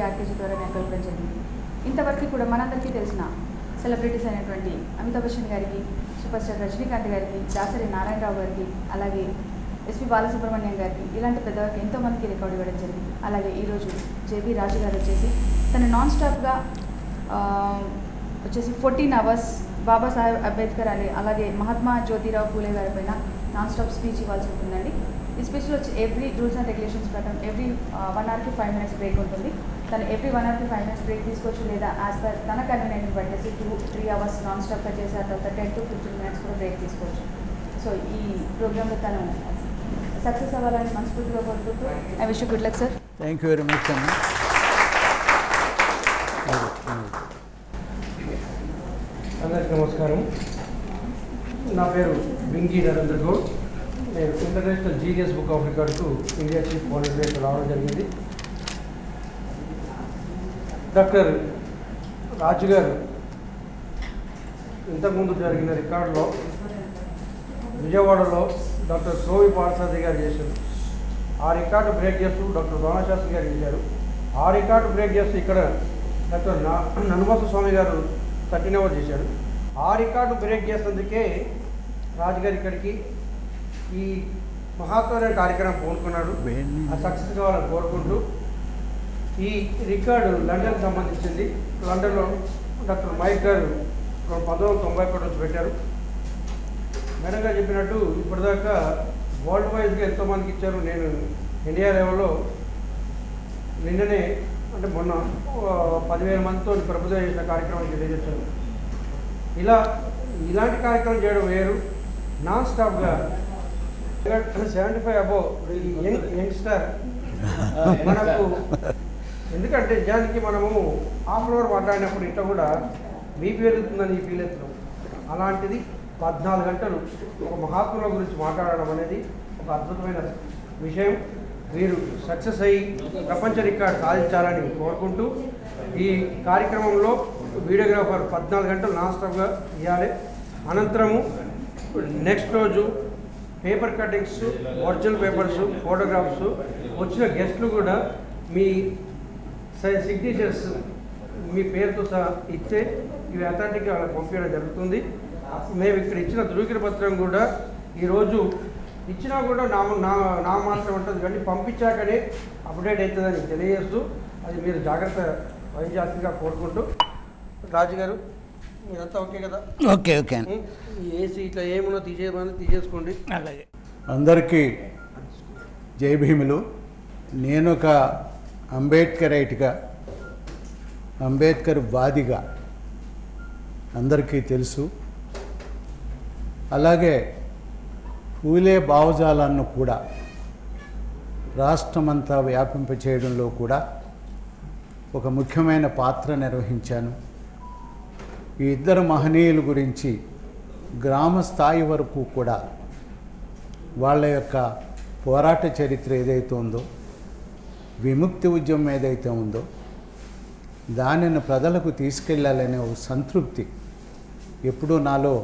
RKG ద్వారా నెలకొల్పడం జరిగింది. ఇంతవరకు కూడా మనందరికీ తెలిసిన సెలబ్రిటీస్ అయినటువంటి అమితాబ్ బచ్చన్ గారికి, సూపర్ స్టార్ రజనీకాంత్ గారికి, దాసరి నారాయణరావు గారికి, అలాగే ఎస్పి బాలసుబ్రహ్మణ్యం గారికి, ఇలాంటి పెద్దవారికి ఎంతోమందికి రికార్డు ఇవ్వడం జరిగింది. అలాగే ఈరోజు జేబీ రాజు గారు వచ్చేసి తను నాన్ స్టాప్గా వచ్చేసి 14 hours బాబాసాహెబ్ అంబేద్కర్ అని అలాగే మహాత్మా జ్యోతిరావు పూలే గారి పైన నాన్ స్టాప్ స్పీచ్ ఇవ్వాల్సి ఉంటుందండి. ఈ స్పీచ్లో వచ్చి ఎవ్రీ రూల్స్ అండ్ రెగ్యులేషన్స్ ప్రకారం ఎవ్రీ 1 hourకి 5 minutes బ్రేక్ ఉంటుంది. తను ఎవ్రీ 1 hourకి 5 minutes బ్రేక్ తీసుకోవచ్చు, లేదా యాజ్ పర్ తన కన్వీనియంట్ని బట్టేసి 2-3 hours నాన్ స్టాప్గా చేసి ఆ తర్వాత 10 to 15 minutes కూడా బ్రేక్ తీసుకోవచ్చు. సో ఈ ప్రోగ్రాంలో తను సక్సెస్ అవ్వాలని మనస్ఫూర్తిగా కోరుకుంటూ I wish you good luck sir. Thank you very much అమ్మ. అందరికీ నమస్కారం. నా పేరు బింగి నరేంద్ర గౌడ్. నేను ఇంటర్నేషనల్ జీనియస్ బుక్ ఆఫ్ రికార్డ్కు ఇండియా చీఫ్ మోనిటరేట్ రావడం జరిగింది. డాక్టర్ రాజు గారు ఇంతకుముందు జరిగిన రికార్డులో విజయవాడలో డాక్టర్ సోవి పార్సాది గారు చేశారు. ఆ రికార్డు బ్రేక్ చేస్తూ డాక్టర్ భానుశాస్త్రి గారు చేశారు. ఆ రికార్డు బ్రేక్ చేస్తూ ఇక్కడ డాక్టర్ ననుమత స్వామి గారు 13 hours చేశారు. ఆ రికార్డు బ్రేక్ చేసేందుకే రాజుగారు ఇక్కడికి ఈ మహాత్మైన కార్యక్రమం పూనుకున్నాడు. ఆ సక్సెస్ కావాలని కోరుకుంటూ ఈ రికార్డు లండన్కి సంబంధించింది. లండన్లో డాక్టర్ మైక్ గారు 1991 నుంచి పెట్టారు. మేడం గారు చెప్పినట్టు ఇప్పటిదాకా వరల్డ్ వైజ్గా ఎంతోమందికి ఇచ్చారు. నేను ఇండియా లెవెల్లో నిన్ననే అంటే మొన్న 10,000 మందితో ప్రభుత్వం చేసిన కార్యక్రమానికి తెలియజేశాను. ఇలాంటి కార్యక్రమం చేయడం వేరు. నాన్ స్టాప్గా 75 above యంగ్స్టర్ మనకు ఎందుకంటే నిజానికి మనము హాఫ్ అన్ అవర్ మాట్లాడినప్పుడు ఇట్లా కూడా బీపీ పెరుగుతుందని ఫీల్ అవుతున్నాం. అలాంటిది 14 గంటలు ఒక మహాత్ముల గురించి మాట్లాడడం అనేది ఒక అద్భుతమైన విషయం. వీరు సక్సెస్ అయ్యి ప్రపంచ రికార్డు సాధించాలని కోరుకుంటూ ఈ కార్యక్రమంలో వీడియోగ్రాఫర్ 14 గంటలు నాన్ స్టాప్గా ఇవ్వాలి. అనంతరము నెక్స్ట్ రోజు paper cuttings, original papers, photographs, వచ్చిన గెస్ట్లు కూడా మీ సిగ్నేచర్స్ మీ పేరుతో సహా ఇస్తే ఇవి అథారిటీగా వాళ్ళకి పంపించడం జరుగుతుంది. మేము ఇక్కడ ఇచ్చిన ధృవీకరణ పత్రం కూడా ఈరోజు ఇచ్చినా కూడా నా మాత్రం ఉంటుంది, కానీ పంపించాకనే అప్డేట్ అవుతుందని తెలియజేస్తూ అది మీరు జాగ్రత్త వహించాల్సిందిగా కోరుకుంటూ. రాజుగారు మీరంతా ఓకే కదా? Okay okay. ఏసీ ఇట్లా ఏమన్నా తీసేసుకోండి. అలాగే. అందరికీ జై భీములు. నేను ఒక అంబేద్కరైట్గా, అంబేద్కర్ వాదిగా అందరికీ తెలుసు. అలాగే పూలే భావజాలాన్ని కూడా రాష్ట్రమంతా వ్యాపింపచేయడంలో కూడా ఒక ముఖ్యమైన పాత్ర నిర్వహించాను. ఈ ఇద్దరు మహనీయుల గురించి గ్రామ స్థాయి వరకు కూడా వాళ్ళ యొక్క పోరాట చరిత్ర ఏదైతే ఉందో, విముక్తి ఉద్యమం ఏదైతే ఉందో దానిని ప్రజలకు తీసుకెళ్ళాలనే ఒక సంతృప్తి ఎప్పుడూ నాలో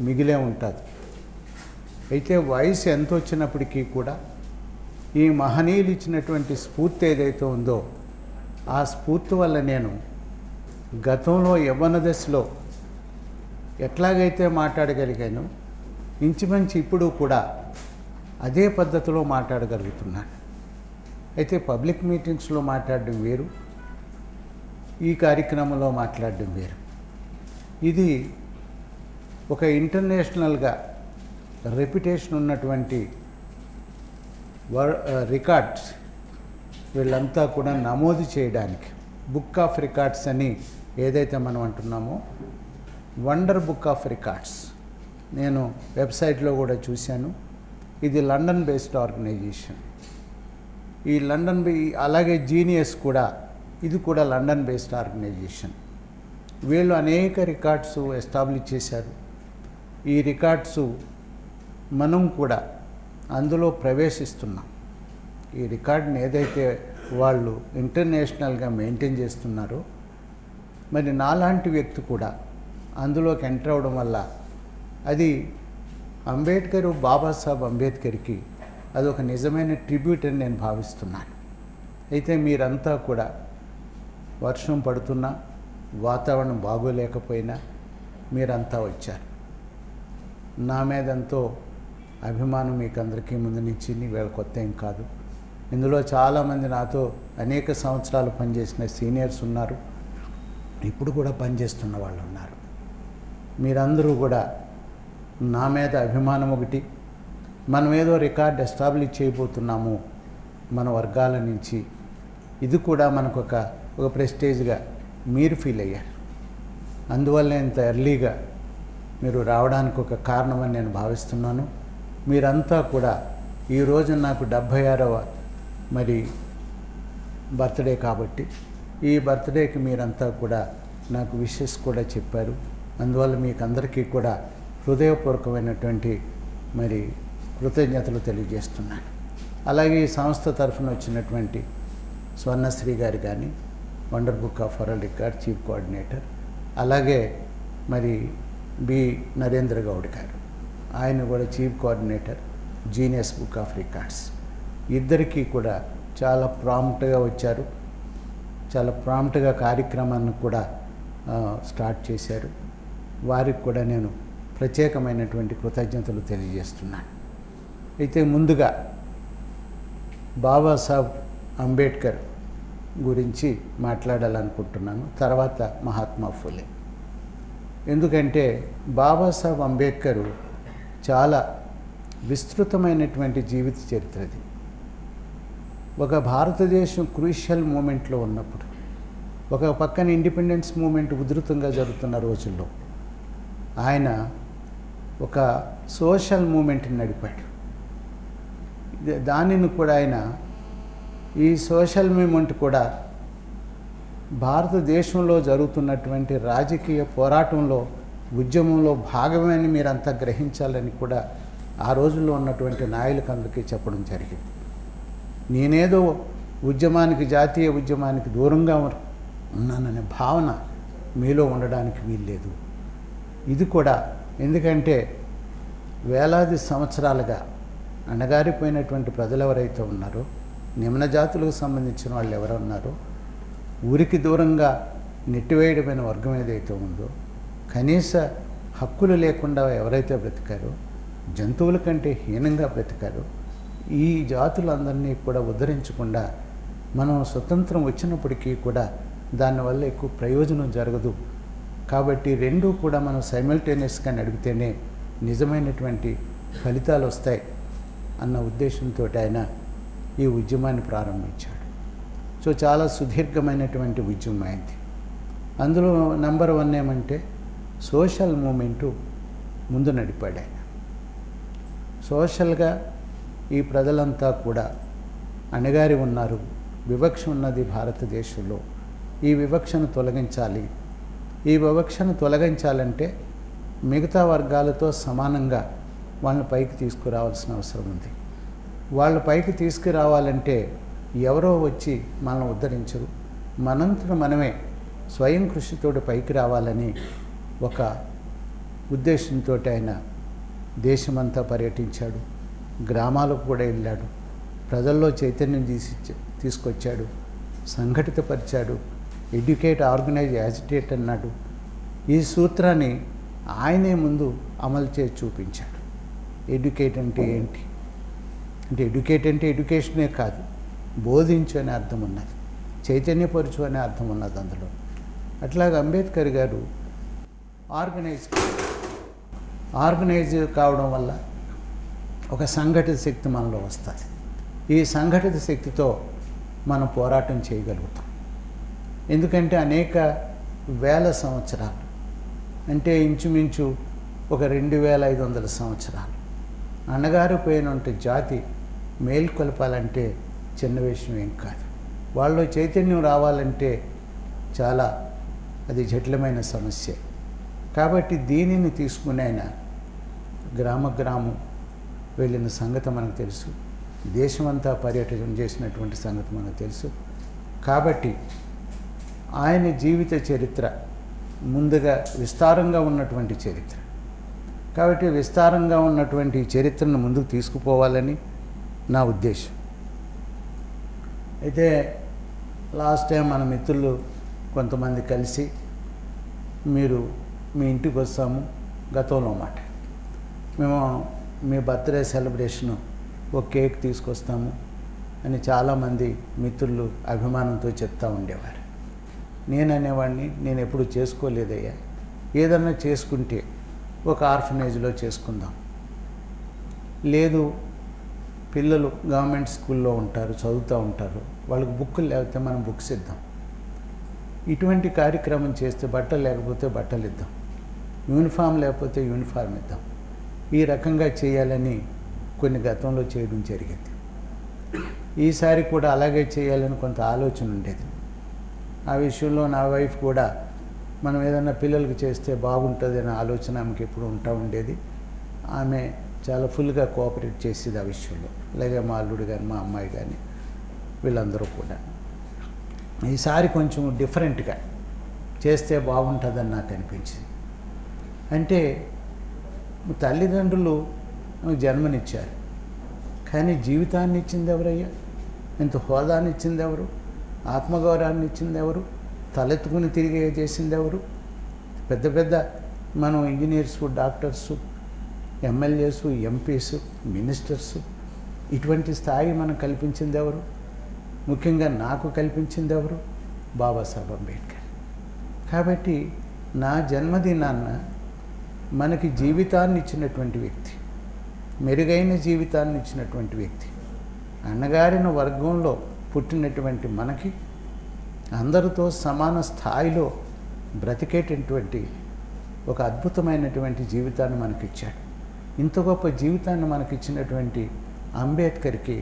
మిగిలే ఉంటుంది. అయితే వయసు ఎంత వచ్చినప్పటికీ కూడా ఈ మహనీయులు ఇచ్చినటువంటి స్ఫూర్తి ఏదైతే ఉందో ఆ స్ఫూర్తి వల్ల నేను గతంలో యవ్వన దశలో ఎట్లాగైతే మాట్లాడగలిగాను ఇంచుమించు ఇప్పుడు కూడా అదే పద్ధతిలో మాట్లాడగలుగుతున్నాను. అయితే పబ్లిక్ మీటింగ్స్లో మాట్లాడడం వేరు, ఈ కార్యక్రమంలో మాట్లాడడం వేరు. ఇది ఒక ఇంటర్నేషనల్గా రెప్యుటేషన్ ఉన్నటువంటి రికార్డ్స్ వీళ్ళంతా కూడా నమోదు చేయడానికి బుక్ ఆఫ్ రికార్డ్స్ అని ఏదైతే మనం అంటున్నామో వండర్ బుక్ ఆఫ్ రికార్డ్స్ నేను వెబ్సైట్లో కూడా చూశాను. ఇది లండన్ బేస్డ్ ఆర్గనైజేషన్. ఈ లండన్ అలాగే జీనియస్ కూడా ఇది కూడా లండన్ బేస్డ్ ఆర్గనైజేషన్. వీళ్ళు అనేక రికార్డ్స్ ఎస్టాబ్లిష్ చేశారు. ఈ రికార్డ్స్ మనం కూడా అందులో ప్రవేశిస్తున్నాం. ఈ రికార్డుని ఏదైతే వాళ్ళు ఇంటర్నేషనల్గా మెయింటైన్ చేస్తున్నారో మరి నాలాంటి వ్యక్తి కూడా అందులోకి ఎంటర్ అవ్వడం వల్ల అది అంబేద్కర్, బాబాసాహెబ్ అంబేద్కర్కి అదొక నిజమైన ట్రిబ్యూట్ అని నేను భావిస్తున్నాను. అయితే మీరంతా కూడా వర్షం పడుతున్నా, వాతావరణం బాగోలేకపోయినా మీరంతా వచ్చారు. నా మీద ఎంతో అభిమానం మీకు అందరికీ ముందు నుంచి వీళ్ళ కొత్త ఏం కాదు. ఇందులో చాలామంది నాతో అనేక సంవత్సరాలు పనిచేసిన సీనియర్స్ ఉన్నారు, ఇప్పుడు కూడా పనిచేస్తున్న వాళ్ళు ఉన్నారు. మీరందరూ కూడా నా మీద అభిమానం ఒకటి, మనం ఏదో రికార్డ్ ఎస్టాబ్లిష్ చేయబోతున్నాము మన వర్గాల నుంచి, ఇది కూడా మనకు ఒక ప్రెస్టేజ్గా మీరు ఫీల్ అయ్యారు. అందువల్ల ఇంత ఎర్లీగా మీరు రావడానికి ఒక కారణమని నేను భావిస్తున్నాను. మీరంతా కూడా ఈరోజు నాకు 76వ మరి బర్త్డే కాబట్టి ఈ బర్త్డేకి మీరంతా కూడా నాకు విషెస్ కూడా చెప్పారు. అందువల్ల మీకు అందరికీ కూడా హృదయపూర్వకమైనటువంటి మరి కృతజ్ఞతలు తెలియజేస్తున్నాను. అలాగే ఈ సంస్థ తరఫున వచ్చినటువంటి స్వర్ణశ్రీ గారు కానీ, wonder book of world record chief coordinator, అలాగే మరి బి నరేంద్ర గౌడ్ గారు, ఆయన కూడా chief coordinator genius book of records, ఇద్దరికీ కూడా చాలా ప్రాంప్ట్గా వచ్చారు, చాలా ప్రాంప్ట్గా కార్యక్రమాన్ని కూడా స్టార్ట్ చేశారు. వారికి కూడా నేను ప్రత్యేకమైనటువంటి కృతజ్ఞతలు తెలియజేస్తున్నాను. అయితే ముందుగా బాబాసాహెబ్ అంబేద్కర్ గురించి మాట్లాడాలనుకుంటున్నాను, తర్వాత మహాత్మా ఫులే. ఎందుకంటే బాబాసాహెబ్ అంబేద్కర్ చాలా విస్తృతమైనటువంటి జీవిత చరిత్రది. ఒక భారతదేశం క్రూషియల్ మూమెంట్లో ఉన్నప్పుడు, ఒక పక్కన ఇండిపెండెన్స్ మూమెంట్ ఉధృతంగా జరుగుతున్న రోజుల్లో ఆయన ఒక సోషల్ మూమెంట్ని నడిపాడు. దానిని కూడా ఆయన ఈ సోషల్ మూమెంట్ కూడా భారతదేశంలో జరుగుతున్నటువంటి రాజకీయ పోరాటంలో, ఉద్యమంలో భాగమని మీరంతా గ్రహించాలని కూడా ఆ రోజుల్లో ఉన్నటువంటి నాయకులకు అందరికీ చెప్పడం జరిగింది. నేనేదో ఉద్యమానికి, జాతీయ ఉద్యమానికి దూరంగా ఉన్నాననే భావన మీలో ఉండడానికి వీల్లేదు. ఇది కూడా ఎందుకంటే వేలాది సంవత్సరాలుగా అణగారిపోయినటువంటి ప్రజలు ఎవరైతే ఉన్నారో, నిమ్న జాతులకు సంబంధించిన వాళ్ళు ఎవరు ఉన్నారో, ఊరికి దూరంగా నెట్టివేయడమైన వర్గం ఏదైతే ఉందో, కనీస హక్కులు లేకుండా ఎవరైతే బ్రతికారో, జంతువుల కంటే హీనంగా బ్రతికారో, ఈ జాతులందరినీ కూడా ఉద్ధరించకుండా మనం స్వతంత్రం వచ్చినప్పటికీ కూడా దానివల్ల ఎక్కువ ప్రయోజనం జరగదు. కాబట్టి రెండూ కూడా మనం సైమల్టేనియస్గా నడిపితేనే నిజమైనటువంటి ఫలితాలు వస్తాయి అన్న ఉద్దేశంతో ఆయన ఈ ఉద్యమాన్ని ప్రారంభించాడు. సో చాలా సుదీర్ఘమైనటువంటి ఉద్యమం అయింది. అందులో నెంబర్ 1 ఏమంటే సోషల్ మూమెంటు ముందు నడిపాడు ఆయన. సోషల్గా ఈ ప్రజలంతా కూడా అణగారి ఉన్నారు, వివక్ష ఉన్నది భారతదేశంలో, ఈ వివక్షను తొలగించాలి. ఈ వివక్షను తొలగించాలంటే మిగతా వర్గాలతో సమానంగా వాళ్ళని పైకి తీసుకురావాల్సిన అవసరం ఉంది. వాళ్ళ పైకి తీసుకురావాలంటే ఎవరో వచ్చి మనల్ని ఉద్ధరించరు, మనంతట మనమే స్వయం కృషితోటి పైకి రావాలని ఒక ఉద్దేశంతో ఆయన దేశమంతా పర్యటించాడు, గ్రామాలకు కూడా వెళ్ళాడు, ప్రజల్లో చైతన్యం తీసుకొచ్చాడు, సంఘటితపరిచాడు, ఎడ్యుకేట్, ఆర్గనైజ్, యాజిటేట్ అన్నాడు. ఈ సూత్రాన్ని ఆయనే ముందు అమలు చేసి చూపించాడు. ఎడ్యుకేట్ అంటే ఏంటి అంటే, ఎడ్యుకేట్ అంటే ఎడ్యుకేషనే కాదు, బోధించు అనే అర్థం ఉన్నది, చైతన్యపరచు అనే అర్థం ఉన్నది అందులో. అట్లాగే అంబేద్కర్ గారు ఆర్గనైజ్ కావడం వల్ల ఒక సంఘటిత శక్తి మనలో వస్తుంది. ఈ సంఘటిత శక్తితో మనం పోరాటం చేయగలుగుతాం. ఎందుకంటే అనేక వేల సంవత్సరాలు, అంటే ఇంచుమించు ఒక 2500 సంవత్సరాలు అణగారిపోయినంటే జాతి మేల్కొల్పాలంటే చిన్న విషయం ఏం కాదు. వాళ్ళు చైతన్యం రావాలంటే చాలా అది జటిలమైన సమస్య. కాబట్టి దీనిని తీసుకుని ఆయన గ్రామం వెళ్ళిన సంగతి మనకు తెలుసు, దేశమంతా పర్యటన చేసినటువంటి సంగతి మనకు తెలుసు. కాబట్టి ఆయన జీవిత చరిత్ర ముందుగా విస్తారంగా ఉన్నటువంటి చరిత్ర. కాబట్టి విస్తారంగా ఉన్నటువంటి చరిత్రను ముందుకు తీసుకుపోవాలని నా ఉద్దేశం. అయితే లాస్ట్ టైం మన మిత్రులు కొంతమంది కలిసి మీరు మీ ఇంటికి వస్తాము, గతంలో మాట మేము మీ బర్త్డే సెలబ్రేషను ఒక కేక్ తీసుకొస్తాము అని చాలామంది మిత్రులు అభిమానంతో చెప్తూ ఉండేవారు. నేను అనేవాడిని, నేను ఎప్పుడు చేసుకోలేదయ్యా, ఏదన్నా చేసుకుంటే ఒక ఆర్ఫనేజ్లో చేసుకుందాం, లేదు పిల్లలు గవర్నమెంట్ స్కూల్లో ఉంటారు, చదువుతూ ఉంటారు, వాళ్ళకి బుక్కులు లేకపోతే మనం బుక్స్ ఇద్దాం, ఇటువంటి కార్యక్రమం చేస్తే బట్టలు లేకపోతే బట్టలు ఇద్దాం, యూనిఫామ్ లేకపోతే యూనిఫామ్ ఇద్దాం, ఈ రకంగా చేయాలని కొన్ని గతంలో చేయడం జరిగింది. ఈసారి కూడా అలాగే చేయాలని కొంత ఆలోచన ఉండేది. ఆ విషయంలో నా వైఫ్ కూడా మనం ఏదైనా పిల్లలకి చేస్తే బాగుంటుంది అనే ఆలోచన ఆమెకి ఎప్పుడు ఉంటా ఉండేది. ఆమె చాలా ఫుల్గా కోఆపరేట్ చేసేది ఆ విషయంలో. అలాగే మా అల్లుడు కానీ మా అమ్మాయి కానీ వీళ్ళందరూ కూడా. ఈసారి కొంచెం డిఫరెంట్గా చేస్తే బాగుంటుందని నాకు అనిపించింది. అంటే తల్లిదండ్రులు జన్మనిచ్చారు, కానీ జీవితాన్ని ఇచ్చింది ఎవరయ్యా? ఇంత హోదాన్ని ఇచ్చింది ఎవరు? ఆత్మగౌరవాన్ని ఇచ్చింది ఎవరు? తలెత్తుకుని తిరిగే చేసింది ఎవరు? పెద్ద పెద్ద మనం ఇంజనీర్సు, డాక్టర్సు, ఎమ్మెల్యేసు, ఎంపీసు, మినిస్టర్సు, ఇటువంటి స్థాయి మనం కల్పించింది ఎవరు? ముఖ్యంగా నాకు కల్పించింది ఎవరు? బాబాసాహెబ్ అంబేద్కర్. కాబట్టి నా జన్మదినాన్న మనకి జీవితాన్ని ఇచ్చినటువంటి వ్యక్తి, మెరుగైన జీవితాన్ని ఇచ్చినటువంటి వ్యక్తి, అన్నగారిన వర్గంలో పుట్టినటువంటి మనకి అందరితో సమాన స్థాయిలో బ్రతికేటటువంటి ఒక అద్భుతమైనటువంటి జీవితాన్ని మనకిచ్చాడు. ఇంత గొప్ప జీవితాన్ని మనకిచ్చినటువంటి అంబేద్కర్కి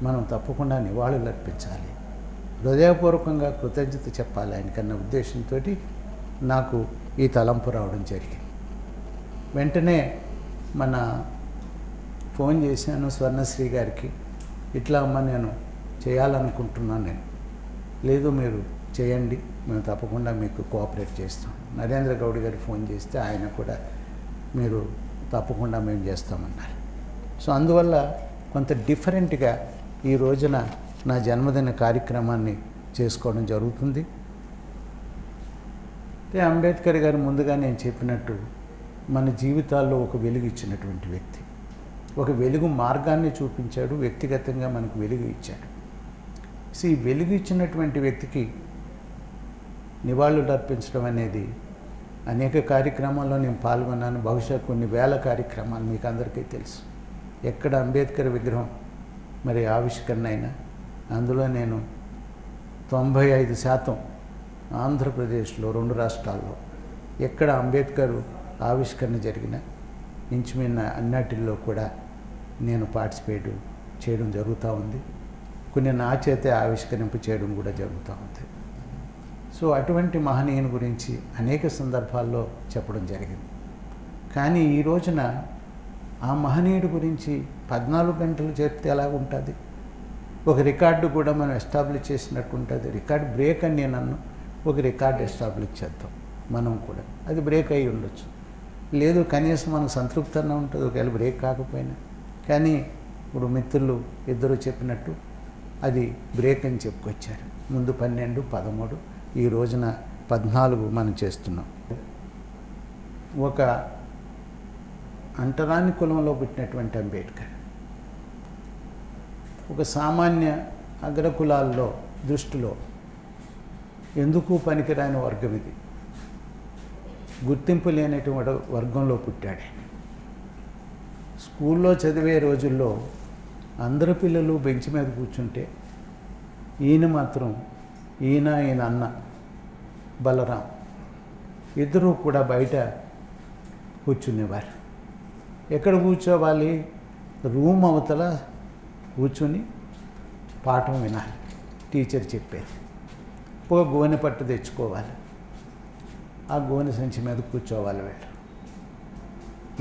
మనం తప్పకుండా నివాళులు అర్పించాలి, హృదయపూర్వకంగా కృతజ్ఞత చెప్పాలి ఆయనకన్న ఉద్దేశంతో నాకు ఈ తలంపు రావడం జరిగింది. వెంటనే మన ఫోన్ చేశాను స్వర్ణశ్రీ గారికి, ఇట్లా అమ్మ నేను చేయాలనుకుంటున్నాను. నేను లేదు మీరు చేయండి, మేము తప్పకుండా మీకు కోఆపరేట్ చేస్తాం. నరేంద్ర గౌడ్ గారు ఫోన్ చేస్తే ఆయన కూడా మీరు తప్పకుండా మేము చేస్తామన్నారు. సో అందువల్ల కొంత డిఫరెంట్గా ఈ రోజున నా జన్మదిన కార్యక్రమాన్ని చేసుకోవడం జరుగుతుంది. అంబేద్కర్ గారు ముందుగా నేను చెప్పినట్టు మన జీవితాల్లో ఒక వెలుగు ఇచ్చినటువంటి వ్యక్తి, ఒక వెలుగు మార్గాన్ని చూపించాడు, వ్యక్తిగతంగా మనకు వెలుగు ఇచ్చాడు. సో ఈ వెలుగు ఇచ్చినటువంటి వ్యక్తికి నివాళులు అర్పించడం అనేది అనేక కార్యక్రమాల్లో నేను పాల్గొన్నాను. బహుశా కొన్ని వేల కార్యక్రమాలు మీకు అందరికీ తెలుసు. ఎక్కడ అంబేద్కర్ విగ్రహం మరి ఆవిష్కరణ అయినా అందులో నేను 95% ఆంధ్రప్రదేశ్లో 2 రాష్ట్రాల్లో ఎక్కడ అంబేద్కర్ ఆవిష్కరణ జరిగిన ఇంచుమిన్న అన్నిటిల్లో కూడా నేను పార్టిసిపేట్ చేయడం జరుగుతూ ఉంది. కొన్ని నా చేతే ఆవిష్కరింపు చేయడం కూడా జరుగుతూ ఉంది. సో అటువంటి మహనీయుని గురించి అనేక సందర్భాల్లో చెప్పడం జరిగింది. కానీ ఈ రోజున ఆ మహనీయుడి గురించి 14 గంటలు చెప్తే ఎలా ఉంటుంది? ఒక రికార్డు కూడా మనం ఎస్టాబ్లిష్ చేసినట్టు ఉంటుంది. రికార్డ్ బ్రేక్ అని నేను అన్ను, ఒక రికార్డు ఎస్టాబ్లిష్ చేద్దాం మనం కూడా. అది బ్రేక్ అయి ఉండొచ్చు, లేదు కనీసం మనకు సంతృప్తంగా ఉంటుంది ఒకవేళ బ్రేక్ కాకపోయినా. కానీ ఇప్పుడు మిత్రులు ఇద్దరు చెప్పినట్టు అది బ్రేక్ అని చెప్పుకొచ్చారు. ముందు 12, 13, ఈ రోజున 14 మనం చేస్తున్నాం. ఒక అంటరాని కులంలో పుట్టినటువంటి అంబేద్కర్ ఒక సామాన్య అగ్రకులాల్లో దృష్టిలో ఎందుకు పనికిరాని వర్గం ఇది, గుర్తింపు లేనటువంటి వర్గంలో పుట్టాడు. స్కూల్లో చదివే రోజుల్లో అందరు పిల్లలు బెంచ్ మీద కూర్చుంటే ఈయన మాత్రం ఈయన అన్న బలరాం ఇద్దరూ కూడా బయట కూర్చునేవారు. ఎక్కడ కూర్చోవాలి? రూమ్ అవతల కూర్చొని పాఠం వినాలి, టీచర్ చెప్పేది. ఒక గోనె పట్టు తెచ్చుకోవాలి, ఆ గోనె సంచి మీద కూర్చోవాలి వీళ్ళు.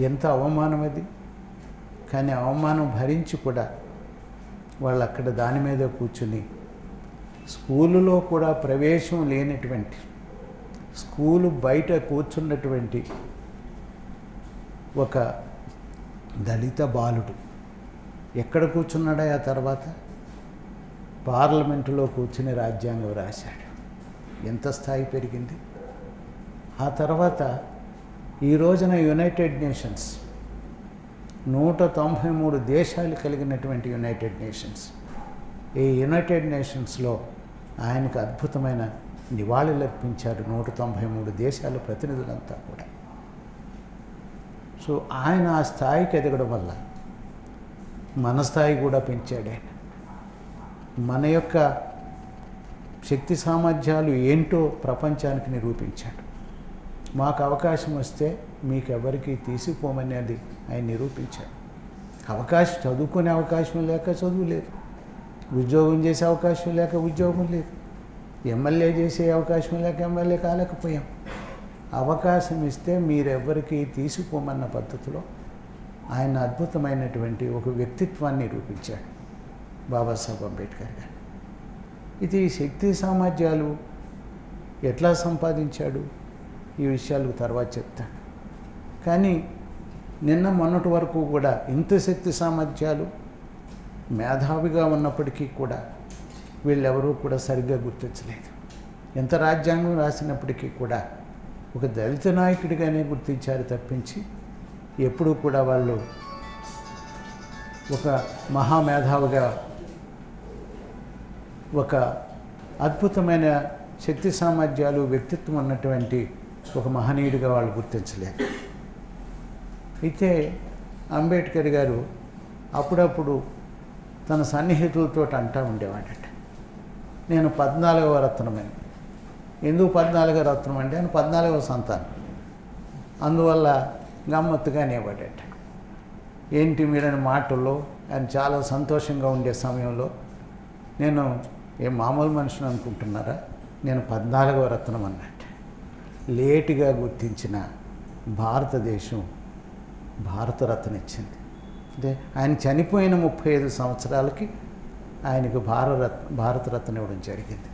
ఎంత అవమానం అది! కానీ అవమానం భరించి కూడా వాళ్ళు అక్కడ దాని మీద కూర్చుని స్కూలులో కూడా ప్రవేశం లేనటువంటి, స్కూలు బయట కూర్చున్నటువంటి ఒక దళిత బాలుడు ఎక్కడ కూర్చున్నాడా? ఆ తర్వాత పార్లమెంటులో కూర్చుని రాజ్యాంగం రాశాడు. ఎంత స్థాయి పెరిగింది. ఆ తర్వాత ఈ రోజున యునైటెడ్ నేషన్స్ 193 దేశాలు కలిగినటువంటి యునైటెడ్ నేషన్స్, ఈ యునైటెడ్ నేషన్స్లో ఆయనకు అద్భుతమైన నివాళులు అర్పించారు 193 దేశాల ప్రతినిధులంతా కూడా. సో ఆయన ఆ స్థాయికి ఎదగడం వల్ల మన స్థాయి కూడా పెంచాడు ఆయన. మన యొక్క శక్తి సామర్థ్యాలు ఏంటో ప్రపంచానికి నిరూపించాడు. మాకు అవకాశం వస్తే మీకెవరికి తీసిపోమనేది ఆయన నిరూపించాడు. చదువుకునే అవకాశం లేక చదువు లేదు, ఉద్యోగం చేసే అవకాశం లేక ఉద్యోగం లేదు, ఎమ్మెల్యే చేసే అవకాశం లేక ఎమ్మెల్యే కాలేకపోయాం. అవకాశం ఇస్తే మీరెవ్వరికి తీసిపోమన్న పద్ధతిలో ఆయన అద్భుతమైనటువంటి ఒక వ్యక్తిత్వాన్ని నిరూపించాడు బాబాసాహెబ్ అంబేద్కర్ గారు. ఇది శక్తి సామర్థ్యాలు ఎట్లా సంపాదించాడు ఈ విషయాలు తర్వాత చెప్తాను. కానీ నిన్న మొన్నటి వరకు కూడా ఇంత శక్తి సామర్థ్యాలు మేధావిగా ఉన్నప్పటికీ కూడా వీళ్ళెవరూ కూడా సరిగ్గా గుర్తించలేదు. ఎంత రాజ్యాంగం రాసినప్పటికీ కూడా ఒక దళిత నాయకుడిగానే గుర్తించారు తప్పించి ఎప్పుడూ కూడా వాళ్ళు ఒక మహామేధావిగా, ఒక అద్భుతమైన శక్తి సామర్థ్యాలు వ్యక్తిత్వం ఉన్నటువంటి ఒక మహనీయుడిగా వాళ్ళు గుర్తించలేదు. అయితే అంబేద్కర్ గారు అప్పుడప్పుడు తన సన్నిహితులతో అంటూ ఉండేవాడట, నేను 14వ రత్నమని. ఎందుకు 14వ రత్నం అంటే ఆయన 14వ సంతానం, అందువల్ల గమ్మత్తుగా అనేవాడట. ఏంటి మీరని మాటల్లో ఆయన చాలా సంతోషంగా ఉండే సమయంలో నేను ఏం మామూలు మనిషిని అనుకుంటున్నారా, నేను 14వ రత్నం అన్నట్టు. లేటుగా గుర్తించిన భారతదేశం భారతరత్న ఇచ్చింది. అంటే ఆయన చనిపోయిన 35 సంవత్సరాలకి ఆయనకు భారతరత్న ఇవ్వడం జరిగింది.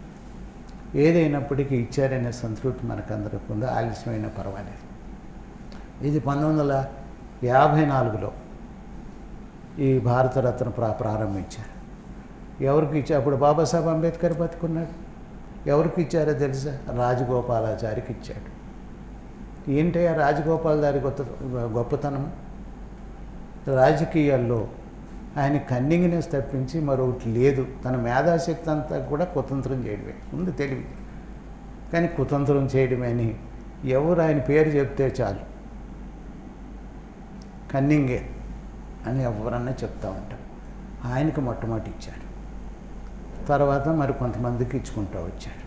ఏదైనప్పటికీ ఇచ్చారనే సంతృప్తి మనకందరికీ ఉందో, ఆలస్యమైనా పర్వాలేదు. ఇది 1954లో ఈ భారతరత్న ప్రారంభించారు. ఎవరికి ఇచ్చారు? అప్పుడు బాబాసాహెబ్ అంబేద్కర్ బతుకున్నాడు. ఎవరికి ఇచ్చారో తెలుసా? రాజగోపాలాచారికి ఇచ్చాడు. ఏంటయ్యా రాజగోపాలాచారి గొప్పతనం? రాజకీయాల్లో ఆయన కన్నింగ్నెస్ తప్పించి మరొకటి లేదు. తన మేధాశక్తి అంతా కూడా కుతంత్రం చేయడమే ఉంది, తెలివి. కానీ కుతంత్రం చేయడమే అని ఎవరు ఆయన పేరు చెప్తే చాలు కన్నింగే అని ఎవరన్నా చెప్తూ ఉంటారు. ఆయనకు మొట్టమొదటి ఇచ్చారు, తర్వాత మరి కొంతమందికి ఇచ్చుకుంటూ వచ్చారు.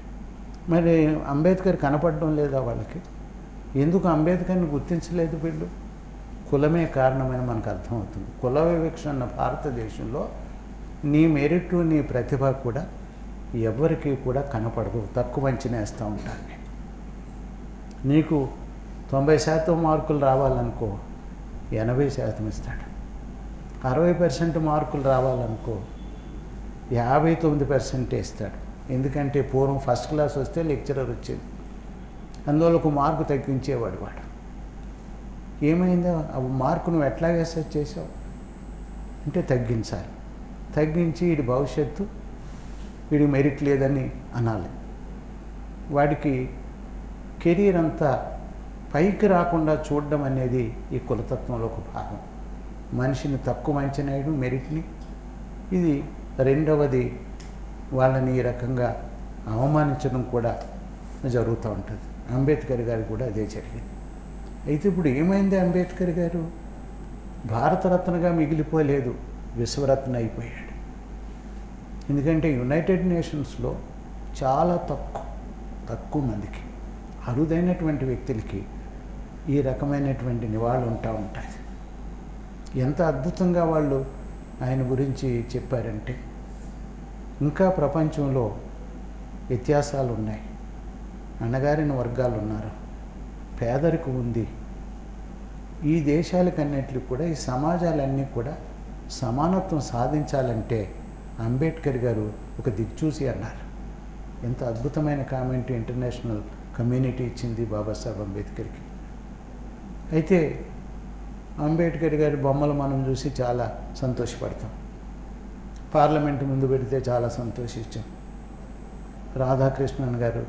మరి అంబేద్కర్ కనపడడం లేదా వాళ్ళకి? ఎందుకు అంబేద్కర్ని గుర్తించలేదు వీళ్ళు? కులమే కారణమని మనకు అర్థమవుతుంది. కుల వివక్ష ఉన్న భారతదేశంలో నీ మెరిట్, నీ ప్రతిభ కూడా ఎవరికి కూడా కనపడదు, తక్కువ అంచనా వేస్తూ ఉంటాను నేను. నీకు 90% మార్కులు రావాలనుకో 80% ఇస్తాడు. 60% మార్కులు రావాలనుకో 59% ఇస్తాడు. ఎందుకంటే పూర్వం ఫస్ట్ క్లాస్ వస్తే లెక్చరర్ వచ్చేది, అందువల్ల ఒక మార్కు తగ్గించేవాడు వాడు. ఏమైందో ఆ మార్కు నువ్వు ఎట్లా వేసెట్ చేసావు అంటే తగ్గించాలి. తగ్గించి వీడి భవిష్యత్తు, వీడి మెరిట్ లేదని అనాలి. వాడికి కెరీర్ అంతా పైకి రాకుండా చూడడం అనేది ఈ కులతత్వంలో ఒక భాగం. మనిషిని తక్కువ అంచనా వేయడం, మెరిట్ని. ఇది రెండవది, వాళ్ళని ఈ రకంగా అవమానించడం కూడా జరుగుతూ ఉంటుంది. అంబేద్కర్ గారు కూడా అదే జరిగింది. అయితే ఇప్పుడు ఏమైంది? అంబేద్కర్ గారు భారతరత్నగా మిగిలిపోలేదు, విశ్వరత్న అయిపోయాడు. ఎందుకంటే యునైటెడ్ నేషన్స్లో చాలా తక్కువ మందికి, అరుదైనటువంటి వ్యక్తులకి ఈ రకమైనటువంటి నివాళులు ఉంటుంది. ఎంత అద్భుతంగా వాళ్ళు ఆయన గురించి చెప్పారంటే, ఇంకా ప్రపంచంలో వ్యత్యాసాలు ఉన్నాయి, అణగారిన వర్గాలు ఉన్నారు, పేదరికం ఉంది. ఈ దేశాలకన్నిటికీ కూడా, ఈ సమాజాలన్నీ కూడా సమానత్వం సాధించాలంటే అంబేద్కర్ గారు ఒక దిక్చూసి అన్నారు. ఎంత అద్భుతమైన కామెంట్ ఇంటర్నేషనల్ కమ్యూనిటీ ఇచ్చింది బాబాసాహెబ్ అంబేద్కర్కి. అయితే అంబేద్కర్ గారి బొమ్మలు మనం చూసి చాలా సంతోషపడతాం. పార్లమెంటు ముందు పెడితే చాలా సంతోషించాం. రాధాకృష్ణన్ గారు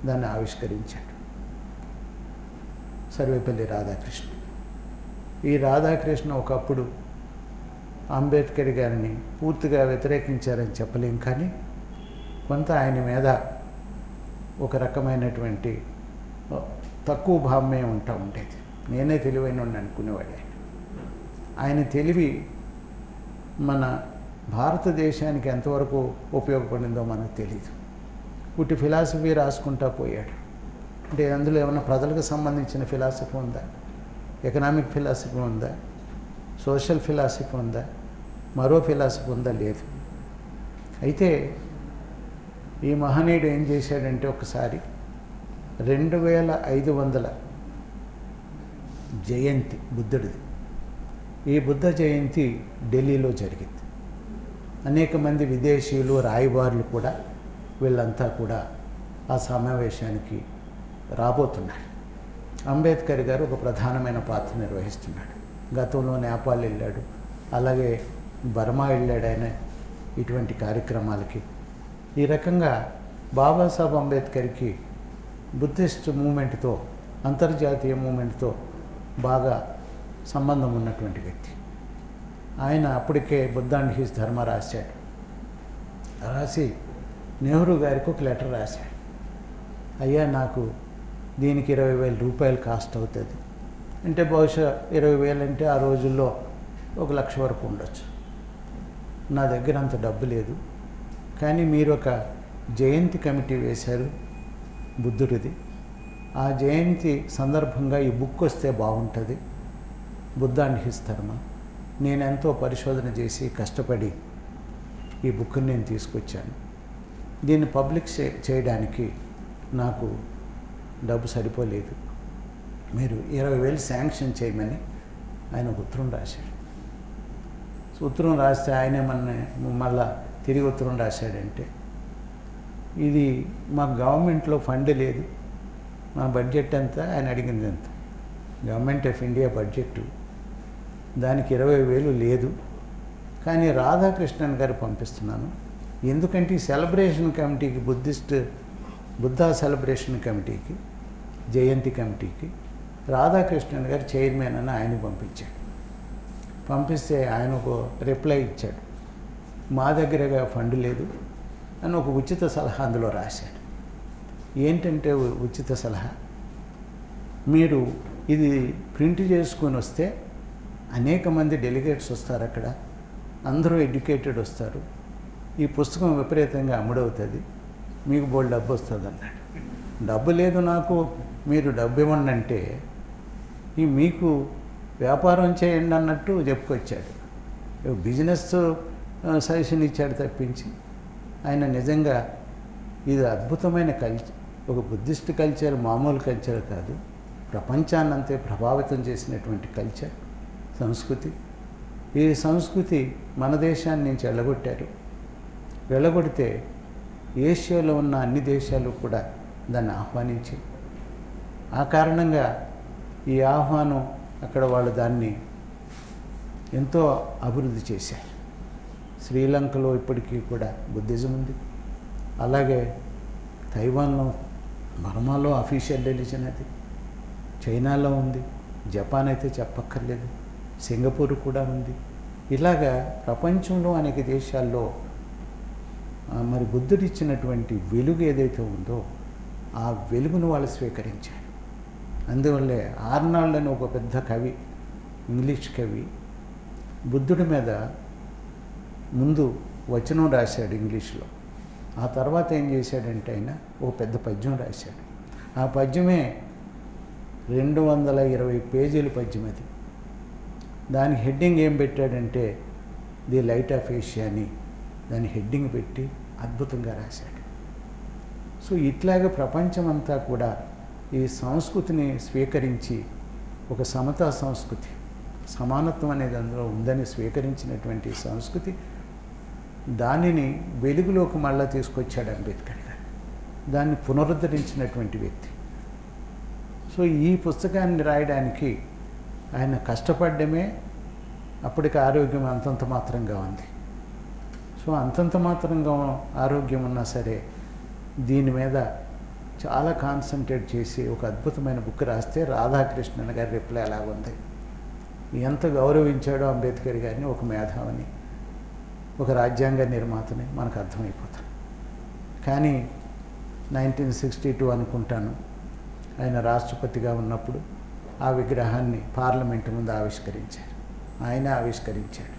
దాన్ని ఆవిష్కరించాడు సర్వేపల్లి రాధాకృష్ణ. ఈ రాధాకృష్ణ ఒకప్పుడు అంబేద్కర్ గారిని పూర్తిగా వ్యతిరేకించారని చెప్పలేం, కానీ కొంత ఆయన మీద ఒక రకమైనటువంటి తక్కువ భావమే ఉంటా ఉండేది. నేనే తెలివైన అనుకునేవాడు. ఆయన తెలివి మన భారతదేశానికి ఎంతవరకు ఉపయోగపడిందో మనకు తెలియదు. పుట్టి ఫిలాసఫీ రాసుకుంటా పోయాడు. అంటే అందులో ఏమైనా ప్రజలకు సంబంధించిన ఫిలాసఫీ ఉందా, ఎకనామిక్ ఫిలాసఫీ ఉందా, సోషల్ ఫిలాసఫీ ఉందా, మరో ఫిలాసఫీ ఉందా? లేదు. అయితే ఈ మహనీయుడు ఏం చేశాడంటే ఒకసారి 2500 జయంతి బుద్ధుడిది. ఈ బుద్ధ జయంతి ఢిల్లీలో జరిగింది. అనేక మంది విదేశీయులు రాయబారులు కూడా వీళ్ళంతా కూడా ఆ సమావేశానికి రాబోతున్నారు. అంబేద్కర్ గారు ఒక ప్రధానమైన పాత్ర నిర్వహిస్తున్నాడు. గతంలో నేపాల్ వెళ్ళాడు, అలాగే బర్మా వెళ్ళాడు ఆయన ఇటువంటి కార్యక్రమాలకి. ఈ రకంగా బాబాసాహెబ్ అంబేద్కర్కి బుద్ధిస్ట్ మూమెంట్తో, అంతర్జాతీయ మూమెంట్తో బాగా సంబంధం ఉన్నటువంటి వ్యక్తి. ఆయన అప్పటికే బుద్ధ అండ్ హిస్ ధర్మ రాశాడు. రాసి నెహ్రూ గారికి ఒక లెటర్ రాశాడు. అయ్యా, నాకు దీనికి 20,000 రూపాయలు కాస్ట్ అవుతుంది అంటే, బహుశా 20,000 అంటే ఆ రోజుల్లో 1,00,000 వరకు ఉండొచ్చు. నా దగ్గర అంత డబ్బు లేదు, కానీ మీరు ఒక జయంతి కమిటీ వేశారు బుద్ధుడిది. ఆ జయంతి సందర్భంగా ఈ బుక్ వస్తే బాగుంటుంది, బుద్ధ అండ్ హిస్ ధర్మ. నేను ఎంతో పరిశోధన చేసి కష్టపడి ఈ బుక్ని నేను తీసుకొచ్చాను. దీన్ని పబ్లిక్ చేయడానికి నాకు డబ్బు సరిపోలేదు, మీరు 20,000 శాంక్షన్ చేయమని ఆయన ఒక ఉత్తరం రాశాడు. ఉత్తరం రాస్తే ఆయనే మళ్ళా తిరిగి ఉత్తరం రాశాడంటే, ఇది మా గవర్నమెంట్లో ఫండ్ లేదు, మా బడ్జెట్ అంతా ఆయన అడిగింది ఎంత, గవర్నమెంట్ ఆఫ్ ఇండియా బడ్జెట్, దానికి 20,000 లేదు, కానీ రాధాకృష్ణన్ గారు పంపిస్తున్నాను. ఎందుకంటే ఈ సెలబ్రేషన్ కమిటీకి, బుద్ధ సెలబ్రేషన్ కమిటీకి, జయంతి కమిటీకి రాధాకృష్ణన్ గారు చైర్మన్ అని ఆయన పంపించాడు. పంపిస్తే ఆయన ఒక రిప్లై ఇచ్చాడు, మా దగ్గరగా ఫండ్ లేదు అని ఒక ఉచిత సలహా అందులో రాశాడు. ఏంటంటే ఉచిత సలహా, మీరు ఇది ప్రింట్ చేసుకొని వస్తే అనేక మంది డెలిగేట్స్ వస్తారు, అక్కడ అందరూ ఎడ్యుకేటెడ్ వస్తారు, ఈ పుస్తకం విపరీతంగా అమ్ముడవుతుంది, మీకు బోల్డ్ డబ్బు వస్తుంది అన్నాడు. డబ్బు లేదు నాకు, మీరు డబ్బు ఇవ్వండి అంటే ఈ మీకు వ్యాపారం చేయండి అన్నట్టు చెప్పుకొచ్చాడు. బిజినెస్ సజెషన్ ఇచ్చాడు తప్పించి, ఆయన నిజంగా ఇది అద్భుతమైన కల్చర్, ఒక బుద్ధిస్ట్ కల్చర్, మామూలు కల్చర్ కాదు, ప్రపంచాన్నంతే ప్రభావితం చేసినటువంటి కల్చర్, సంస్కృతి. ఈ సంస్కృతి మన దేశాన్ని నుంచి వెళ్ళగొడితే ఏషియాలో ఉన్న అన్ని దేశాలు కూడా దాన్ని ఆహ్వానించి, ఆ కారణంగా ఈ ఆహ్వానం అక్కడ వాళ్ళు దాన్ని ఎంతో అభివృద్ధి చేశారు. శ్రీలంకలో ఇప్పటికీ కూడా బుద్ధిజం ఉంది, అలాగే తైవాన్లో, బర్మాలో అఫీషియల్ రిలీజన్ అది, చైనాలో ఉంది, జపాన్ అయితే చెప్పక్కర్లేదు, సింగపూర్ కూడా ఉంది. ఇలాగా ప్రపంచంలో అనేక దేశాల్లో మరి బుద్ధుడు ఇచ్చినటువంటి వెలుగు ఏదైతే ఉందో ఆ వెలుగును వాళ్ళు స్వీకరించారు. అందువల్లే ఆర్నాల్డ్ అని ఒక పెద్ద కవి, ఇంగ్లీష్ కవి, బుద్ధుడి మీద ముందు వచనం రాశాడు ఇంగ్లీష్లో. ఆ తర్వాత ఏం చేశాడంటే ఆయన ఒక పెద్ద పద్యం రాశాడు. ఆ పద్యమే 220 పేజీల పద్యం అది. దానికి హెడ్డింగ్ ఏం పెట్టాడంటే ది లైట్ ఆఫ్ ఏషియా అని దాని హెడ్డింగ్ పెట్టి అద్భుతంగా రాశాడు. సో ఇట్లాగే ప్రపంచమంతా కూడా ఈ సంస్కృతిని స్వీకరించి, ఒక సమతా సంస్కృతి, సమానత్వం అనేది అందులో ఉందని స్వీకరించినటువంటి సంస్కృతి, దానిని వెలుగులోకి మళ్ళా తీసుకొచ్చాడు అంబేద్కర్ గారు. దాన్ని పునరుద్ధరించినటువంటి వ్యక్తి. సో ఈ పుస్తకాన్ని రాయడానికి ఆయన కష్టపడ్డమే. అప్పటికి ఆరోగ్యం అంతంత మాత్రంగా ఉంది. సో అంతంత మాత్రంగా ఆరోగ్యం ఉన్నా సరే దీని మీద చాలా కాన్సన్ట్రేట్ చేసి ఒక అద్భుతమైన బుక్ రాస్తే రాధాకృష్ణన్ గారి రిప్లై అలాగుంది. ఎంత గౌరవించాడో అంబేద్కర్ గారిని, ఒక మేధావిని, ఒక రాజ్యాంగ నిర్మాతని మనకు అర్థమైపోతుంది. కానీ 1962 అనుకుంటాను ఆయన రాష్ట్రపతిగా ఉన్నప్పుడు ఆ విగ్రహాన్ని పార్లమెంటు ముందు ఆవిష్కరించారు. ఆయన ఆవిష్కరించాడు.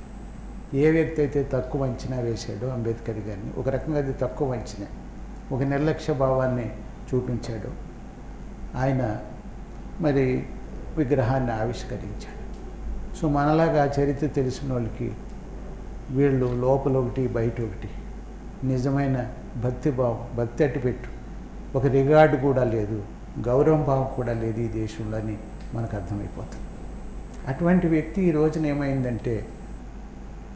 ఏ వ్యక్తి అయితే తక్కువ అంచనా వేశాడో అంబేద్కర్ గారిని, ఒక రకంగా అది తక్కువ అంచనా, ఒక నిర్లక్ష్య భావాన్ని చూపించాడు. ఆయన మరి విగ్రహాన్ని ఆవిష్కరించాడు. సో మనలాగా చరిత్ర తెలిసిన వాళ్ళకి వీళ్ళు లోపల ఒకటి బయట ఒకటి, నిజమైన భక్తిభావం, భక్తి అట్టిపెట్టు, ఒక రిగార్డు కూడా లేదు, గౌరవం భావం కూడా లేదు ఈ దేశంలో అని మనకు అర్థమైపోతుంది. అటువంటి వ్యక్తి ఈ రోజున ఏమైందంటే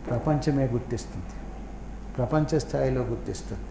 ప్రపంచమే గుర్తిస్తుంది, ప్రపంచ స్థాయిలో గుర్తిస్తుంది.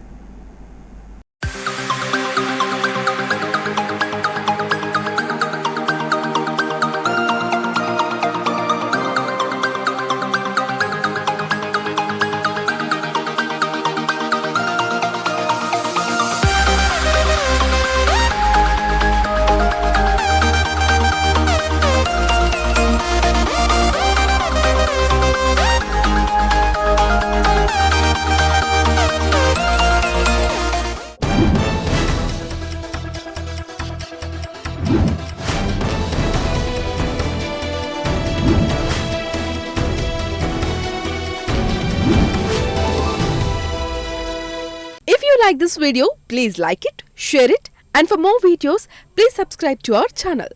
If you like this video, please like it, share it, and for more videos, please subscribe to our channel.